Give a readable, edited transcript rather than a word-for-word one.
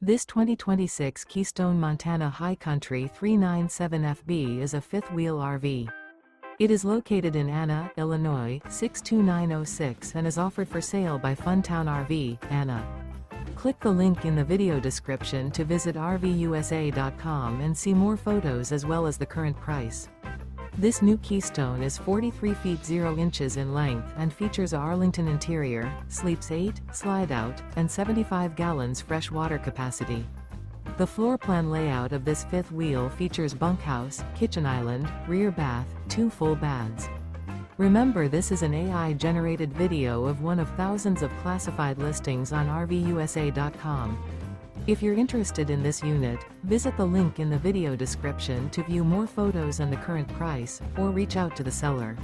This 2026 Keystone Montana High Country 397FB is a fifth-wheel RV. It is located in Anna, Illinois, 62906 and is offered for sale by Funtown RV, Anna. Click the link in the video description to visit RVUSA.com and see more photos as well as the current price. This new Keystone is 43 feet 0 inches in length and features a Arlington interior, sleeps 8, slide-out, and 75 gallons fresh water capacity. The floor plan layout of this fifth wheel features bunkhouse, kitchen island, rear bath, 2 full baths. Remember, this is an AI-generated video of one of thousands of classified listings on RVUSA.com. If you're interested in this unit, visit the link in the video description to view more photos and the current price, or reach out to the seller.